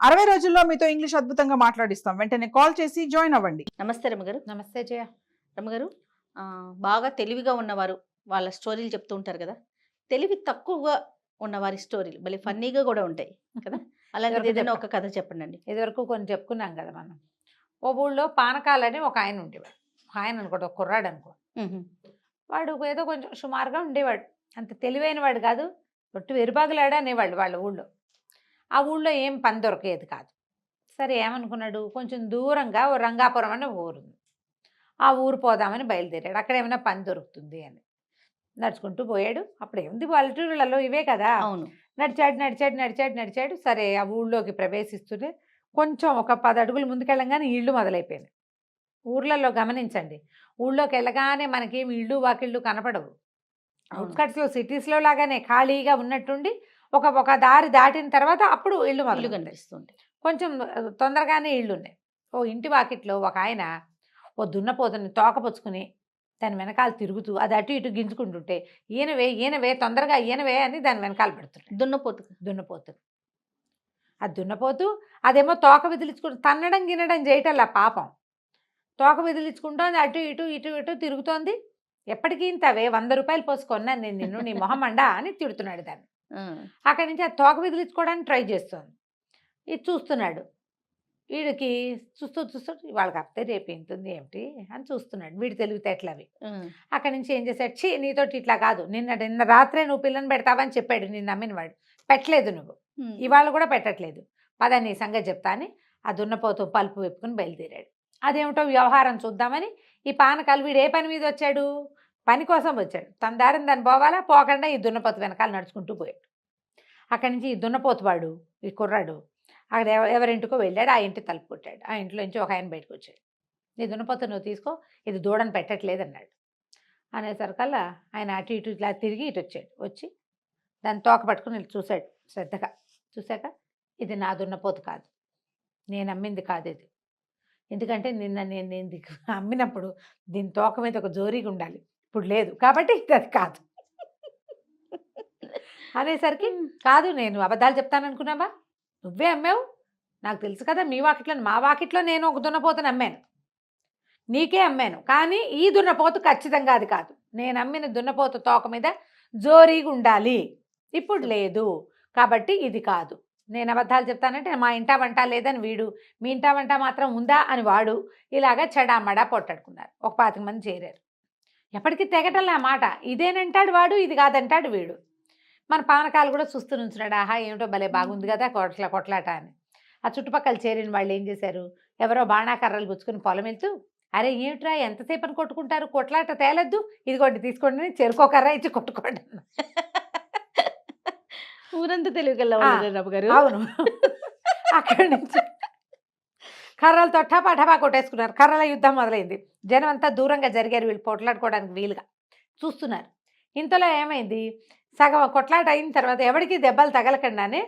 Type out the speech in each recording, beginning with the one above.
60 రోజుల్లో మీతో ఇంగ్లీష్ అద్భుతంగా మాట్లాడిస్తాం. వెంటనే కాల్ చేసి జాయిన్ అవ్వండి. నమస్తే రమ్మగారు. నమస్తే జయ. రమ్మగారు, బాగా తెలివిగా ఉన్నవారు వాళ్ళ స్టోరీలు చెప్తూ ఉంటారు కదా. తెలివి తక్కువగా ఉన్నవారి స్టోరీలు భలే ఫన్నీగా కూడా ఉంటాయి కదా. అలాంటిది ఎవరికి ఏదైనా చెప్ప- ఒక కథ చెప్పండి. ఇదివరకు కొన్ని చెప్పుకున్నాం కదా మనం. ఓ ఊళ్ళో పానకాలని ఒక ఆయన ఉండేవాడు. ఆయన అనుకోండి, ఒక కుర్రాడు అనుకో. వాడు ఏదో కొంచెం సుమారుగా ఉండేవాడు. అంత తెలివైన వాడు కాదు, ఒట్టు వెరుబాగులాడా అనేవాళ్ళు వాళ్ళ ఊళ్ళో. ఆ ఊళ్ళో ఏం పని దొరికేది కాదు. సరే ఏమనుకున్నాడు, కొంచెం దూరంగా ఓ రంగాపురం అనే ఊరు ఉంది. ఆ ఊరు పోదామని బయలుదేరాడు. అక్కడ ఏమైనా పని దొరుకుతుంది అని నడుచుకుంటూ పోయాడు. అప్పుడు ఏముంది, పల్లెటూళ్ళలో ఇవే కదా. అవును. నడిచాడు నడిచాడు నడిచాడు నడిచాడు. సరే ఆ ఊళ్ళోకి ప్రవేశిస్తూనే కొంచెం ఒక 10 అడుగులు ముందుకెళ్ళంగానే ఇళ్ళు మొదలైపోయినాయి. ఊర్లలో గమనించండి, ఊళ్ళోకి వెళ్ళగానే మనకేమి ఇళ్ళు వాకిళ్ళు కనపడవు. అవుట్స్కట్స్లో సిటీస్లో లాగానే ఖాళీగా ఉన్నట్టుండి ఒక ఒక దారి దాటిన తర్వాత అప్పుడు ఇళ్ళు ఇల్లు మొదలు కనిపిస్తుంది. కొంచెం తొందరగానే ఇళ్ళు ఉన్నాయి. ఓ ఇంటి వాకిట్లో ఒక ఆయన ఓ దున్నపోతుని తోకపుచ్చుకుని దాని వెనకాల తిరుగుతూ అది అటు ఇటు గింజుకుంటుంటే, ఈయనవే ఈయనవే తొందరగా ఈయనవే అని దాని వెనకాల పెడుతుంటాడు. దున్నపోతు. ఆ దున్నపోతు అదేమో తోక విదిలించుకుంటూ తన్నడం గినడం చేయటల్లా పాపం. తోక విదిలించుకుంటోంది, అటు ఇటు ఇటు ఇటు తిరుగుతోంది. ఎప్పటికీ ఇంతవే 100 రూపాయలు పోసుకొన్నాను నేను నిన్ను, నీ మొహమండా అని తిడుతున్నాడు దాన్ని. అక్కడి నుంచి ఆ తోక విదిలించుకోవడానికి ట్రై చేస్తోంది. ఇది చూస్తున్నాడు. వీడికి చూస్తూ చూస్తూ వాళ్ళకి అప్తే రేపు ఎంతుంది ఏమిటి అని చూస్తున్నాడు. వీడి తెలివితేటలు అవి. అక్కడి నుంచి ఏం చేశాడు, ఛీ నీతోటి ఇట్లా కాదు, నిన్న రాత్రే నువ్వు పిల్లని పెడతావని చెప్పాడు నిన్ను నమ్మినవాడు. పెట్టలేదు నువ్వు, ఇవాళ కూడా పెట్టట్లేదు. పద నీ సంగతి చెప్తా అని ఆ దున్నపోతు పలుపు వెప్పుకుని బయలుదేరాడు. అదేమిటో వ్యవహారం చూద్దామని ఈ పానకాలు వీడు ఏ పని మీద వచ్చాడు, పని కోసం వచ్చాడు. తన దారిని దాన్ని పోవాలా, పోకుండా ఈ దున్నపోతు వెనకాల నడుచుకుంటూ పోయాడు. అక్కడి నుంచి ఈ దున్నపోతు వాడు, ఈ కుర్రాడు అక్కడ ఎవరింటికో వెళ్ళాడు. ఆ ఇంటి తలుపు కొట్టాడు. ఆ ఇంట్లో నుంచి ఒక ఆయన బయటకు వచ్చాడు. నీ దున్నపోతు నువ్వు తీసుకో, ఇది దూడని పెట్టట్లేదు అన్నాడు. అనేసరికల్లా ఆయన అటు ఇటు ఇట్లా తిరిగి ఇటు వచ్చాడు. వచ్చి దాన్ని తోక పట్టుకుని చూశాడు శ్రద్ధగా. చూశాక, ఇది నా దున్నపోతు కాదు, నేను అమ్మింది కాదు ఇది. ఎందుకంటే నేను అమ్మినప్పుడు దీని తోక మీద ఒక జోరీగా ఉండాలి, ఇప్పుడు లేదు కాబట్టి ఇది అది కాదు అనేసరికి, కాదు నేను అబద్ధాలు చెప్తాను అనుకున్నావా, నువ్వే అమ్మావు, నాకు తెలుసు కదా. మీ వాకిట్లో మా వాకిట్లో నేను ఒక దున్నపోతుని అమ్మాను, నీకే అమ్మాను. కానీ ఈ దున్నపోతు ఖచ్చితంగా అది కాదు. నేను అమ్మిన దున్నపోతు తోక మీద జోరీగా ఉండాలి, ఇప్పుడు లేదు కాబట్టి ఇది కాదు. నేను అబద్ధాలు చెప్తానంటే మా ఇంటా వంట లేదని వీడు, మీ ఇంటా వంట మాత్రం ఉందా అని వాడు, ఇలాగా చెడామడా పొట్టాడుకున్నారు. ఒక 25 మంది చేరారు. ఎప్పటికీ తెగటంలే ఆ మాట. ఇదేనంటాడు వాడు, ఇది కాదంటాడు వీడు. మన పానకాలు కూడా చూస్తూ నుంచున్నాడు. ఆహా ఏమిటో భలే బాగుంది కదా కొట్లాట అని. ఆ చుట్టుపక్కల చేరిన వాళ్ళు ఏం చేశారు, ఎవరో బాణాకర్రలు పుచ్చుకుని పొలం వెళ్తూ, అరే ఏమిట్రా ఎంతసేపు అని కొట్టుకుంటారు, కొట్లాట తేలద్దు, ఇదిగోండి తీసుకోండి, చెరుకోకర్ర ఇచ్చి కొట్టుకోండి. ఊరంతా తెలివిగల రమ్మగారు. అవును. అక్కడి నుంచి కర్రలతో టపా టపా కొట్టేసుకున్నారు. కర్రల యుద్ధం మొదలైంది. జనం అంతా దూరంగా జరిగారు, వీళ్ళు పోట్లాడుకోవడానికి వీలుగా చూస్తున్నారు. ఇంతలో ఏమైంది, సగం కొట్లాట అయిన తర్వాత ఎవరికి దెబ్బలు తగలకుండానే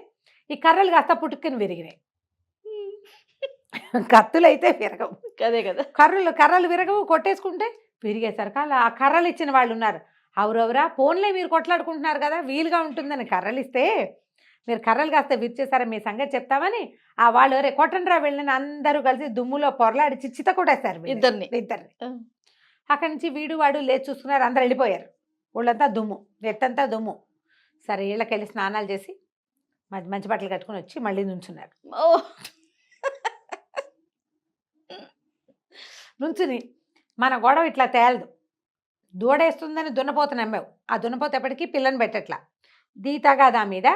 ఈ కర్రలు కాస్త పుట్టుకుని విరిగినాయి. కత్తులు అయితే విరగవు, అదే కదా. కర్రలు విరగవు, కొట్టేసుకుంటే విరిగేసరికి ఆ కర్రలు ఇచ్చిన వాళ్ళు ఉన్నారు. అవురవరా ఫోన్లే మీరు కొట్లాడుకుంటున్నారు కదా, వీలుగా ఉంటుందని కర్రలు ఇస్తే మీరు కర్రలు కాస్త విరిచేసారా, మీ సంగతి చెప్తామని ఆ వాళ్ళు రే కొట్టండ్రా వెళ్ళిన అందరూ కలిసి దుమ్ములో పొరలాడి చిత్త కొట్టేస్తారు ఇద్దరిని. అక్కడి నుంచి వీడు వాడు లేచి చూసుకున్నారు. అందరు వెళ్ళిపోయారు. ఊళ్ళంతా దుమ్ము, ఎట్టంతా దుమ్ము. సరే ఇళ్ళకి వెళ్ళి స్నానాలు చేసి మంచి బట్టలు కట్టుకుని వచ్చి మళ్ళీ నుంచున్నారు. నుంచుని మన గొడవ ఇట్లా తేలదు, దూడేస్తుందని దున్నపోతు నమ్మావు, ఆ దున్నపోతు ఎప్పటికీ పిల్లని పెట్టట్లా, దీతగాదా మీద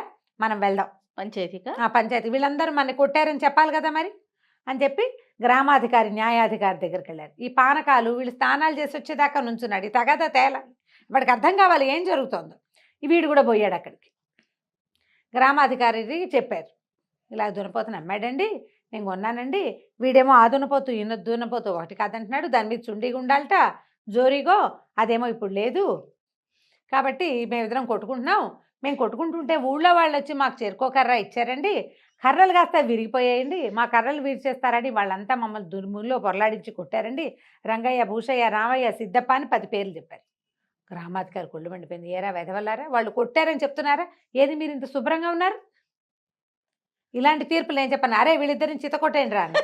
మనం వెళ్దాం పంచాయతీ. వీళ్ళందరూ మన కొట్టారని చెప్పాలి కదా మరి అని చెప్పి గ్రామాధికారి న్యాయాధికారి దగ్గరికి వెళ్ళారు. ఈ పానకాలు వీళ్ళు స్నానాలు చేసి వచ్చేదాకా నుంచున్నాడు. ఈ తగాదా తేలాలి, వాడికి అర్థం కావాలి ఏం జరుగుతుందో. వీడు కూడా పోయాడు అక్కడికి. గ్రామాధికారికి చెప్పారు, ఇలా దున్నపోతుని అమ్మాడండి, నేను కొన్నానండి. వీడేమో ఆ దున్నపోతు ఈయన దున్నపోతు ఒకటి కాదంటున్నాడు, దాని మీద చుండిగా ఉండాలట జోరీగో, అదేమో ఇప్పుడు లేదు, కాబట్టి మేమిద్దరం కొట్టుకుంటున్నాం. మేము కొట్టుకుంటుంటే ఊళ్ళో వాళ్ళు వచ్చి మాకు చెరుకోకర్ర ఇచ్చారండి, కర్రలు కాస్త విరిగిపోయాయండి, మా కర్రలు విరిచేస్తారని వాళ్ళంతా మమ్మల్ని దుర్ముల్లో పొరలాడించి కొట్టారండి. రంగయ్య, భూషయ్య, రామయ్య, సిద్ధప్ప అని 10 పేర్లు చెప్పారు. గ్రామాధికారి కొళ్ళు మండిపోయింది. ఏరా వెదవల్లారా, వాళ్ళు కొట్టారని చెప్తున్నారా, ఏది మీరు ఇంత శుభ్రంగా ఉన్నారు, ఇలాంటి తీర్పులు నేను చెప్పాను, అరే వీళ్ళిద్దరిని చితకొట్టేయండి రా అని.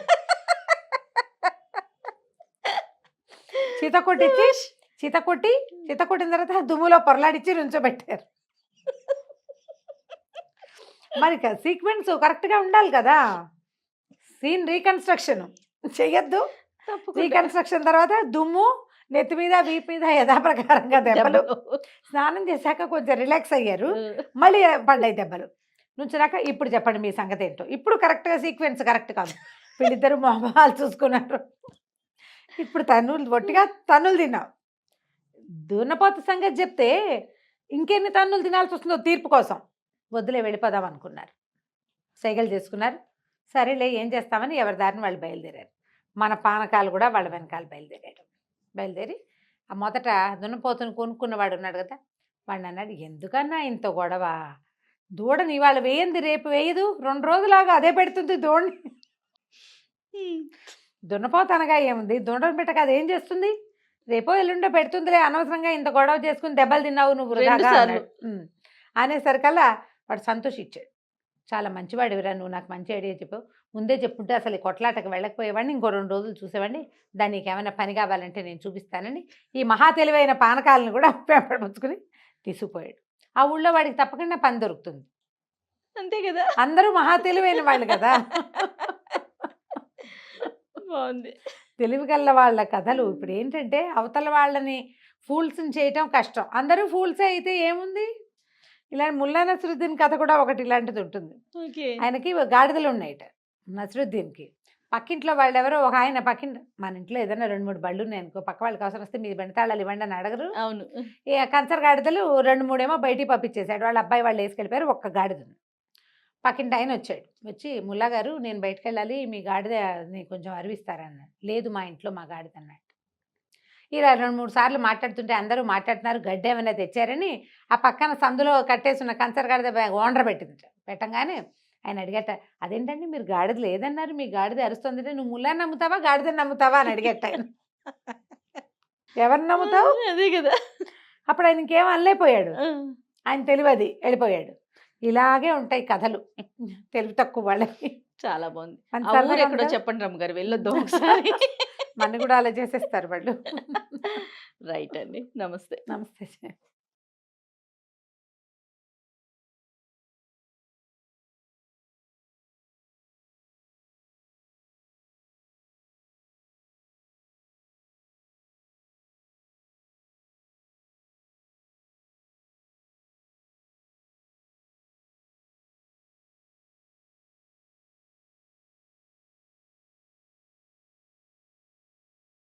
చితకొట్టిన తర్వాత దుమ్ములో పొరలాడిచ్చి నుంచోబెట్టారు. మరి సీక్వెన్స్ కరెక్ట్గా ఉండాలి కదా, సీన్ రీకన్స్ట్రక్షన్ చెయ్యొద్దు. రీకన్స్ట్రక్షన్ తర్వాత దుమ్ము నెత్తి మీద వీపు మీద యథాప్రకారంగా దెబ్బలు. స్నానం చేశాక కొంచెం రిలాక్స్ అయ్యారు, మళ్ళీ పడ్డాయి దెబ్బలు. నుంచినాక ఇప్పుడు చెప్పండి మీ సంగతి ఏంటో. ఇప్పుడు కరెక్ట్గా సీక్వెన్స్ కరెక్ట్ కాదు, వీళ్ళిద్దరు మొహాలు చూసుకున్నారు. ఇప్పుడు ఒట్టిగా తన్నులు తిన్నావు. దున్నపోత సంగతి చెప్తే ఇంకెన్ని తన్నులు తినాల్సి వస్తుందో తీర్పు కోసం. వద్దులే వెళ్ళిపోదాం అనుకున్నారు, సైకిల్ చేసుకున్నారు. సరేలే ఏం చేస్తామని ఎవరి దారిని వాళ్ళు బయలుదేరారు. మన పానకాలు కూడా వాళ్ళ వెనకాల బయలుదేరి ఆ మొదట దున్నపోతును కొనుక్కున్నవాడు ఉన్నాడు కదా, వాడిని అన్నాడు, ఎందుకన్నా ఇంత గొడవ, దూడని ఇవాళ వేయింది రేపు వేయదు, 2 రోజులాగా అదే పెడుతుంది దూడని. దున్నపోత అనగా ఏముంది, దూడని పెట్టక అదేం చేస్తుంది, రేపో ఎల్లుండో పెడుతుందిలే, అనవసరంగా ఇంత గొడవ చేసుకుని దెబ్బలు తిన్నావు నువ్వు వృధాగా అన్నాడు. అనేసరికల్లా వాడు సంతోషించాడు, చాలా మంచివాడివిరా నువ్వు, నాకు మంచి ఐడియా చెప్పావు, ముందే చెప్పుంటే అసలు ఈ కొట్లాటకు వెళ్ళకపోయేవాడిని, ఇంకో 2 రోజులు చూసేవాడిని, దానికి ఏమైనా పని కావాలంటే నేను చూపిస్తానని ఈ మహా తెలివైన పానకాలను కూడా పెంపడుపుచ్చుకుని తీసుకుపోయాడు. ఆ ఊళ్ళో వాడికి తప్పకుండా పని దొరుకుతుంది, అంతే కదా, అందరూ మహా తెలివైన వాళ్ళు కదా. బాగుంది. తెలివి గల్ల వాళ్ళ కథలు. ఇప్పుడు ఏంటంటే అవతల వాళ్ళని ఫూల్స్ని చేయటం కష్టం, అందరూ ఫూల్సే అయితే ఏముంది. ఇలాంటి ముల్లా నసరుద్దీన్ కథ కూడా ఒకటి ఇలాంటిది ఉంటుంది. ఆయనకి గాడిదలు ఉన్నాయట నసరుద్దీన్కి. పక్కింట్లో వాళ్ళు ఎవరో ఒక ఆయన మన ఇంట్లో ఏదైనా 2-3 బళ్ళు ఉన్నాయి అనుకో, పక్క వాళ్ళకి అవసరం వస్తే మీ బండితాళాలు ఇవ్వండి అని అడగరు. అవును. కంచర్ గాడిదలు 2-3 ఏమో బయటికి పంపించేశాడు, వాళ్ళ అబ్బాయి వాళ్ళు వేసుకెళ్ళిపోయారు. ఒక్క గాడిదని పక్కింటి ఆయన వచ్చాడు, వచ్చి ముల్లా గారు నేను బయటకు వెళ్ళాలి, మీ గాడిదని కొంచెం అరివిస్తారన్నాడు. లేదు మా ఇంట్లో మా గాడిద అన్నాడు. ఇలా 2-3 సార్లు మాట్లాడుతుంటే అందరూ మాట్లాడుతున్నారు, గడ్డి ఏమైనా తెచ్చారని ఆ పక్కన సందులో కట్టేసిన కంచర్ గాడిద ఓనర్ పెట్టంగానే ఆయన అడిగట, అదేంటండి మీరు గాడిద లేదన్నారు, మీ గాడిద అరుస్తుందంటే నువ్వు ముల్లా నమ్ముతావా గాడిదని నమ్ముతావా అని అడిగట ఆయన. ఎవరిని నమ్ముతావు, అదే కదా. అప్పుడు ఆయన ఇంకేం అనలేకపోయాడు, ఆయన తెలివది వెళ్ళిపోయాడు. ఇలాగే ఉంటాయి కథలు తెలివి తక్కువ వాళ్ళకి. చాలా బాగుంది. ఎక్కడో చెప్పండి రమ్మ గారు, వెళ్ళొద్దాం ఒకసారి. మన కూడా అలా చేసేస్తారు వాళ్ళు. రైట్ అండి, నమస్తే. నమస్తే.